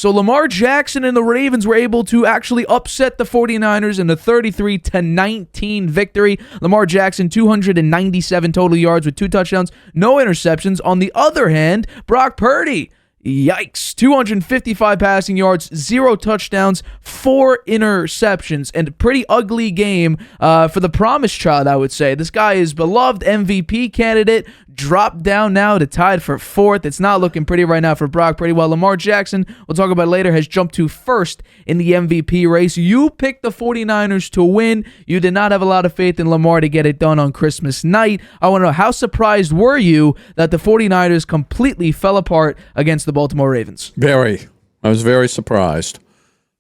So Lamar Jackson and the Ravens were able to actually upset the 49ers in a 33-19 victory. Lamar Jackson, 297 total yards with 2 touchdowns, no interceptions. On the other hand, Brock Purdy, yikes, 255 passing yards, 0 touchdowns, 4 interceptions, and a pretty ugly game for the promised child, I would say. This guy is beloved MVP candidate, dropped down now to tied for 4th. It's not looking pretty right now for Brock Purdy, while Lamar Jackson, we'll talk about later, has jumped to 1st in the MVP race. You picked the 49ers to win. You did not have a lot of faith in Lamar to get it done on Christmas night. I want to know, how surprised were you that the 49ers completely fell apart against the Baltimore Ravens? Very. I was very surprised.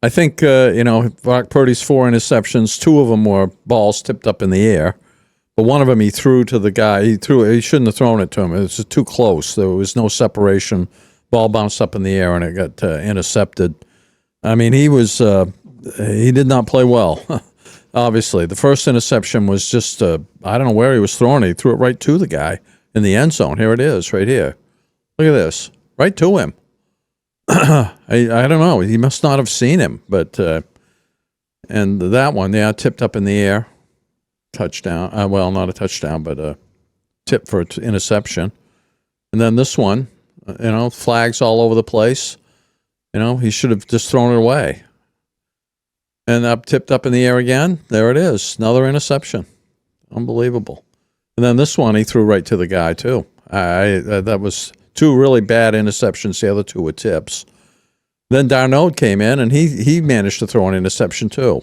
I think, Brock Purdy's 4 interceptions, 2 of them were balls tipped up in the air. But one of them he threw to the guy. He shouldn't have thrown it to him. It was too close. There was no separation. Ball bounced up in the air and it got intercepted. I mean, he did not play well. Obviously, the first interception was just I don't know where he was throwing it. He threw it right to the guy in the end zone. Here it is, right here. Look at this, right to him. I don't know. He must not have seen him, but and that one, tipped up in the air. Touchdown. Well, not a touchdown, but a tip for interception. And then this one, flags all over the place. He should have just thrown it away. And tipped up in the air again. There it is. Another interception. Unbelievable. And then this one, he threw right to the guy, too. That was 2 really bad interceptions. The other 2 were tips. Then Darnold came in, and he managed to throw an interception, too.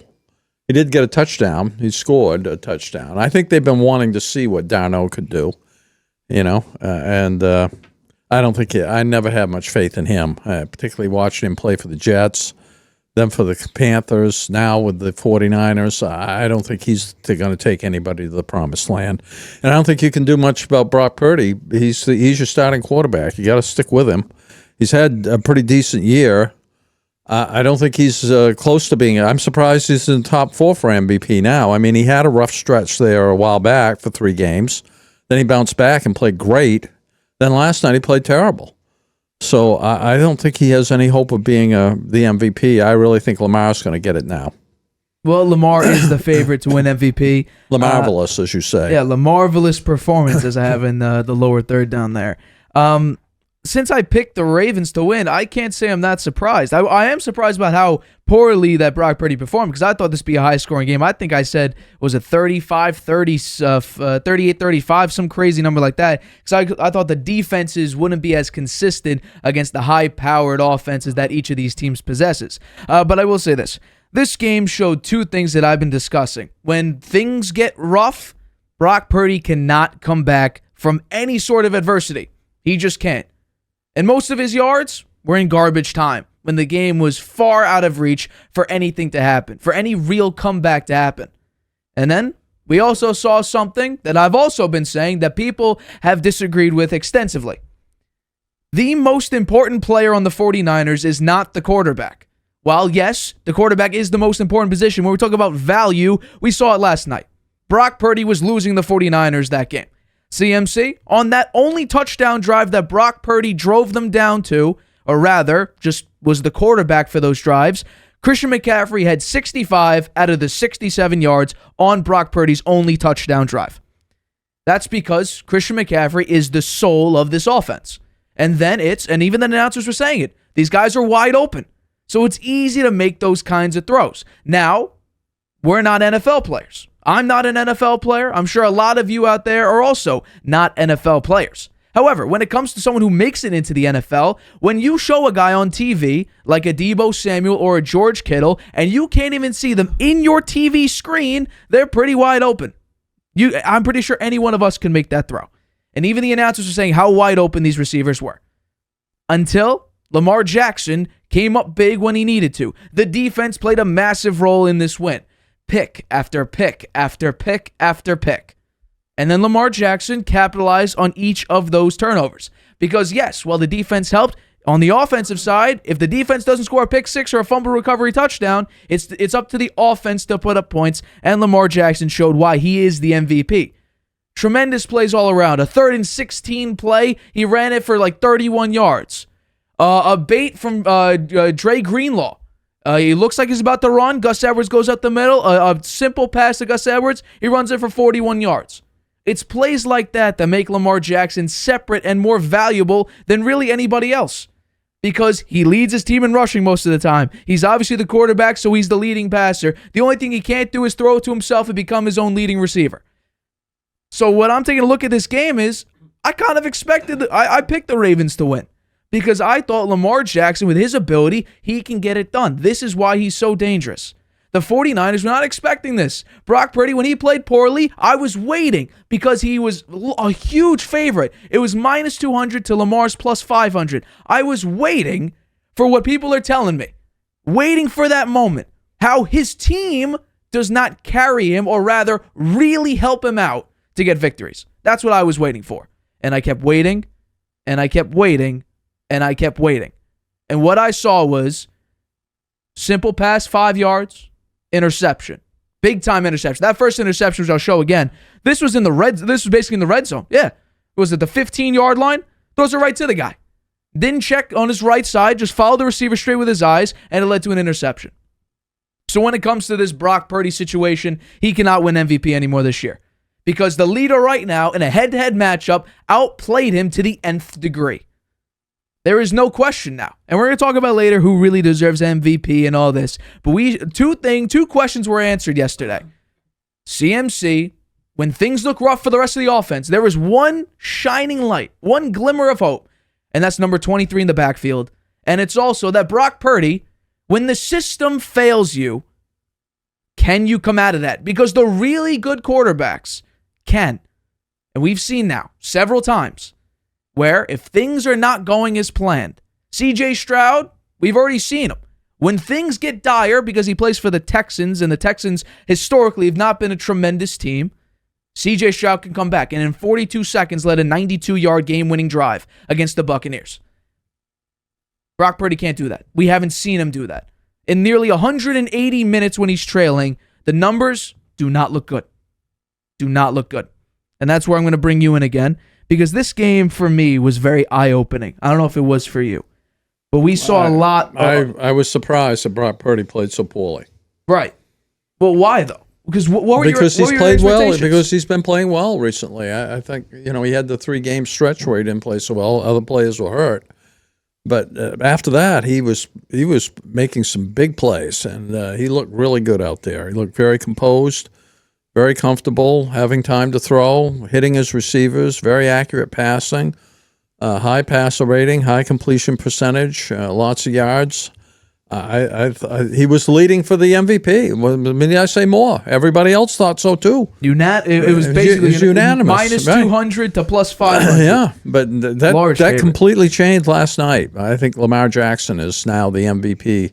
He did get a touchdown. He scored a touchdown. I think they've been wanting to see what Darnold could do, and I don't think I never had much faith in him, particularly watching him play for the Jets, then for the Panthers, now with the 49ers. I don't think they're going to take anybody to the promised land. And I don't think you can do much about Brock Purdy. He's your starting quarterback. You got to stick with him. He's had a pretty decent year. I don't think he's close to being. I'm surprised he's in the top 4 for MVP now. I mean, he had a rough stretch there a while back for 3 games. Then he bounced back and played great. Then last night he played terrible. So I don't think he has any hope of being the MVP. I really think Lamar's going to get it now. Well, Lamar is the favorite to win MVP. Lamarvelous, as you say. Yeah, Lamarvelous performance, as I have in the lower third down there. Since I picked the Ravens to win, I can't say I'm that surprised. I am surprised about how poorly that Brock Purdy performed, because I thought this would be a high-scoring game. I think I said, was it 35-30, 38-35, some crazy number like that, because I thought the defenses wouldn't be as consistent against the high-powered offenses that each of these teams possesses. But I will say this. This game showed 2 things that I've been discussing. When things get rough, Brock Purdy cannot come back from any sort of adversity. He just can't. And most of his yards were in garbage time, when the game was far out of reach for anything to happen, for any real comeback to happen. And then we also saw something that I've also been saying that people have disagreed with extensively. The most important player on the 49ers is not the quarterback. While, yes, the quarterback is the most important position, when we talk about value, we saw it last night. Brock Purdy was losing the 49ers that game. CMC, on that only touchdown drive that Brock Purdy drove them down to, or rather, just was the quarterback for those drives, Christian McCaffrey had 65 out of the 67 yards on Brock Purdy's only touchdown drive. That's because Christian McCaffrey is the soul of this offense. And then and even the announcers were saying it, these guys are wide open. So it's easy to make those kinds of throws. Now, we're not NFL players. I'm not an NFL player. I'm sure a lot of you out there are also not NFL players. However, when it comes to someone who makes it into the NFL, when you show a guy on TV like a Deebo Samuel or a George Kittle, and you can't even see them in your TV screen, they're pretty wide open. I'm pretty sure any one of us can make that throw. And even the announcers are saying how wide open these receivers were. Until Lamar Jackson came up big when he needed to. The defense played a massive role in this win. Pick after pick after pick after pick. And then Lamar Jackson capitalized on each of those turnovers. Because yes, while the defense helped, on the offensive side, if the defense doesn't score a pick six or a fumble recovery touchdown, it's up to the offense to put up points, and Lamar Jackson showed why he is the MVP. Tremendous plays all around. A 3rd and 16 play, he ran it for like 31 yards. A bait from Dre Greenlaw. He looks like he's about to run. Gus Edwards goes up the middle. A simple pass to Gus Edwards. He runs it for 41 yards. It's plays like that that make Lamar Jackson separate and more valuable than really anybody else. Because he leads his team in rushing most of the time. He's obviously the quarterback, so he's the leading passer. The only thing he can't do is throw it to himself and become his own leading receiver. So what I'm taking a look at this game is, I kind of expected, I picked the Ravens to win. Because I thought Lamar Jackson, with his ability, he can get it done. This is why he's so dangerous. The 49ers were not expecting this. Brock Purdy, when he played poorly, I was waiting because he was a huge favorite. It was minus 200 to Lamar's plus 500. I was waiting for what people are telling me. Waiting for that moment. How his team does not carry him, or rather, really help him out to get victories. That's what I was waiting for. And I kept waiting, and I kept waiting, and I kept waiting. And what I saw was simple pass, 5 yards. Interception. Big time interception. That first interception, which I'll show again. This was basically in the red zone. Yeah. Was it the 15-yard line? Throws it right to the guy. Didn't check on his right side, just followed the receiver straight with his eyes, and it led to an interception. So when it comes to this Brock Purdy situation, he cannot win MVP anymore this year. Because the leader right now in a head-to-head matchup outplayed him to the nth degree. There is no question now. And we're going to talk about later who really deserves MVP and all this. But two questions were answered yesterday. CMC, when things look rough for the rest of the offense, there is one shining light, one glimmer of hope, and that's number 23 in the backfield. And it's also that Brock Purdy, when the system fails you, can you come out of that? Because the really good quarterbacks can. And we've seen now several times where if things are not going as planned, CJ Stroud, we've already seen him. When things get dire because he plays for the Texans, and the Texans historically have not been a tremendous team, CJ Stroud can come back and in 42 seconds led a 92-yard game-winning drive against the Buccaneers. Brock Purdy can't do that. We haven't seen him do that. In nearly 180 minutes when he's trailing, the numbers do not look good. Do not look good. And that's where I'm going to bring you in again. Because this game, for me, was very eye-opening. I don't know if it was for you. But we saw a lot. I was surprised that Brock Purdy played so poorly. Right. Well, why, though? Because what were because your he's played well. expectations? Because he's been playing well recently. I think, he had the 3-game stretch where he didn't play so well. Other players were hurt. But after that, he was making some big plays, and he looked really good out there. He looked very composed. Very comfortable, having time to throw, hitting his receivers, very accurate passing, high passer rating, high completion percentage, lots of yards. He was leading for the MVP. I say more. Everybody else thought so too. It was basically unanimous. Minus 200 to plus 500. Yeah, but that completely changed last night. I think Lamar Jackson is now the MVP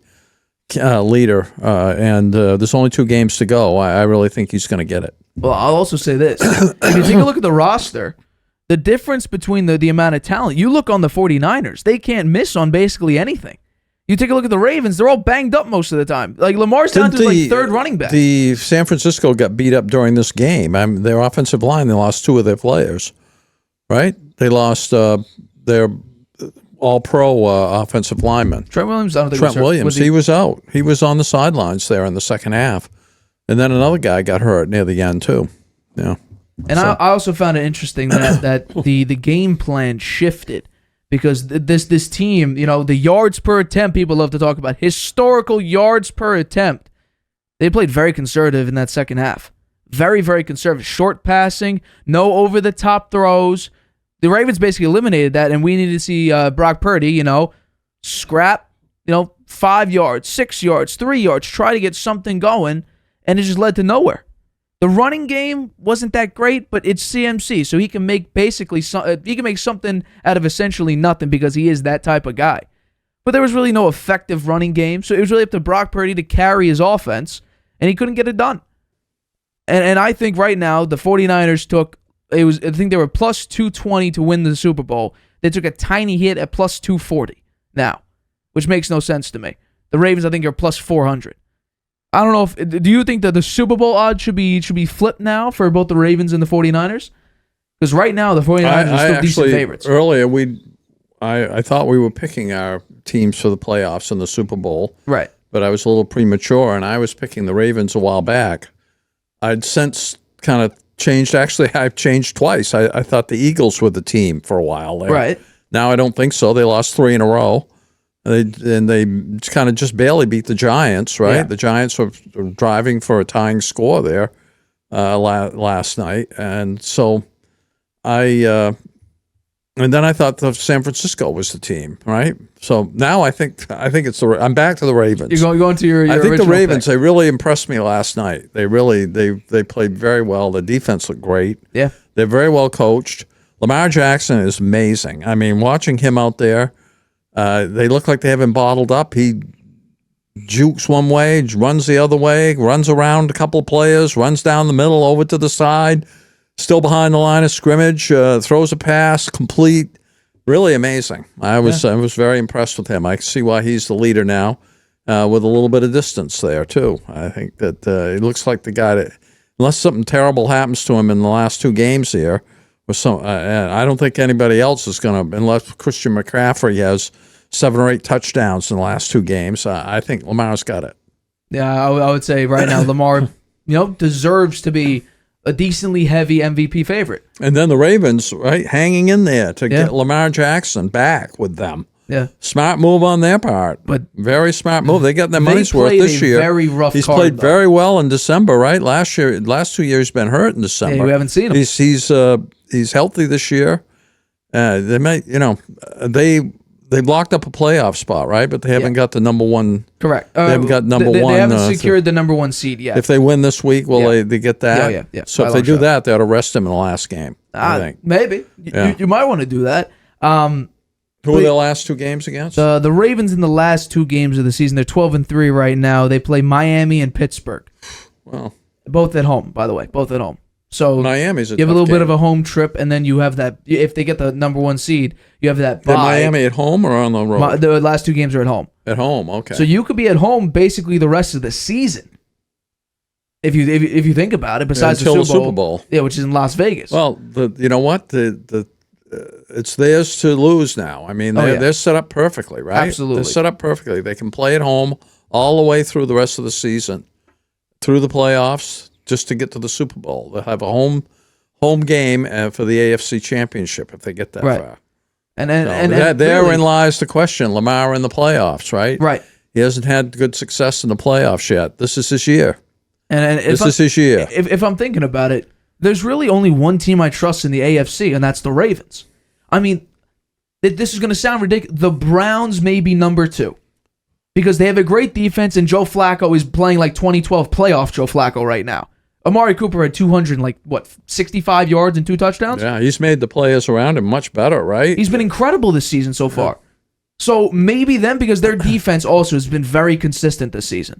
leader, and there's only 2 games to go. I really think he's going to get it. Well, I'll also say this. If you take a look at the roster, the difference between the amount of talent, you look on the 49ers, they can't miss on basically anything. You take a look at the Ravens, they're all banged up most of the time. Like Lamar's down to like third running back. The San Francisco got beat up during this game. Their offensive line, they lost 2 of their players, right? They lost their all-pro offensive lineman. Trent Williams, I don't think Trent Williams, he was out. He was on the sidelines there in the second half. And then another guy got hurt near the end, too. Yeah. And I also found it interesting that the game plan shifted because this team, the yards per attempt, people love to talk about, historical yards per attempt. They played very conservative in that second half. Very, very conservative. Short passing, no over-the-top throws. The Ravens basically eliminated that, and we needed to see Brock Purdy, scrap, 5 yards, 6 yards, 3 yards, try to get something going, and it just led to nowhere. The running game wasn't that great, but it's CMC, so he can make something out of essentially nothing because he is that type of guy. But there was really no effective running game, so it was really up to Brock Purdy to carry his offense, and he couldn't get it done. And I think right now the 49ers I think they were plus 220 to win the Super Bowl. They took a tiny hit at plus 240 now, which makes no sense to me. The Ravens, I think, are plus 400. I don't know do you think that the Super Bowl odds should be flipped now for both the Ravens and the 49ers? Because right now the 49ers are still decent favorites. Earlier I thought we were picking our teams for the playoffs in the Super Bowl. Right. But I was a little premature, and I was picking the Ravens a while back. I'd since kind of changed. Actually, I've changed twice. I thought the Eagles were the team for a while there. Right. Now I don't think so. They lost 3 in a row. They kind of just barely beat the Giants, right? Yeah. The Giants were driving for a tying score there last night. And so and then I thought San Francisco was the team, right? So now I think it's I'm back to the Ravens. You're going to your I think the Ravens, pick. they really impressed me last night. They played very well. The defense looked great. Yeah. They're very well coached. Lamar Jackson is amazing. I mean, watching him out there, they look like they have him bottled up. He jukes one way, runs the other way, runs around a couple of players, runs down the middle, over to the side, still behind the line of scrimmage, throws a pass, complete. Really amazing. I was very impressed with him. I can see why he's the leader now, with a little bit of distance there too. I think that it looks like the guy that, unless something terrible happens to him in the last 2 games here, I don't think anybody else is going to, unless Christian McCaffrey has 7 or 8 touchdowns in the last 2 games. I think Lamar's got it. Yeah, I would say right now Lamar, deserves to be a decently heavy MVP favorite. And then the Ravens, right, hanging in there to get Lamar Jackson back with them. Yeah. Smart move on their part. But very smart move. They got their money's worth this year. Very rough He's card, played though. very well in December, right? Last 2 years he's been hurt in December. Yeah, we haven't seen him. He's healthy this year. They might, they blocked up a playoff spot, right? But they haven't got the number 1. Correct. They haven't got number 1. They haven't secured the number 1 seed yet. If they win this week, will they get that? Yeah. So if they do that, they ought to rest him in the last game, I think. Maybe. You might want to do that. Who are their last 2 games against? The Ravens in the last 2 games of the season, they're 12-3 right now. They play Miami and Pittsburgh. Well, both at home, by the way. Both at home. So Miami's you have a little bit of a home trip, and then you have that. If they get the number 1 seed, you have that bye. Is Miami at home or on the road? The last 2 games are at home. At home, okay. So you could be at home basically the rest of the season. If you think about it, besides until the Super Bowl, yeah, which is in Las Vegas. Well, you know what, it's theirs to lose now. I mean, they're set up perfectly, right? Absolutely, they're set up perfectly. They can play at home all the way through the rest of the season, through the playoffs, just to get to the Super Bowl. They'll have a home game for the AFC Championship if they get that far. And therein lies the question: Lamar in the playoffs, right? Right. He hasn't had good success in the playoffs yet. This is his year. And this is his year. If I'm thinking about it, there's really only one team I trust in the AFC, and that's the Ravens. I mean, this is going to sound ridiculous. The Browns may be number 2 because they have a great defense, and Joe Flacco is playing like 2012 playoff Joe Flacco right now. Amari Cooper had 65 yards and 2 touchdowns? Yeah, he's made the players around him much better, right? He's been incredible this season so far. So maybe them, because their defense also has been very consistent this season.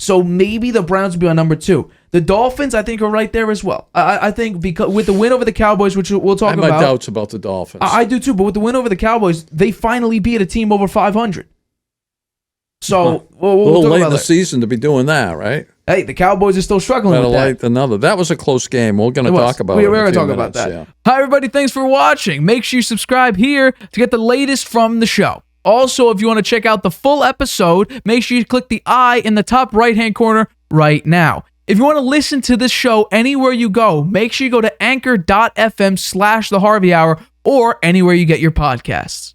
So maybe the Browns will be on number 2. The Dolphins, I think, are right there as well. I think because with the win over the Cowboys, which we'll talk about. I have my doubts about the Dolphins. I do too, but with the win over the Cowboys, they finally beat a team over 500. So we'll a little talk late about in the that. season to be doing that, right? Hey, the Cowboys are still struggling Better with that. late than another. That was a close game. We're going to talk about it. We're going to talk about that. Yeah. Hi, everybody. Thanks for watching. Make sure you subscribe here to get the latest from the show. Also, if you want to check out the full episode, make sure you click the I in the top right-hand corner right now. If you want to listen to this show anywhere you go, make sure you go to anchor.fm/The Harvey Hour or anywhere you get your podcasts.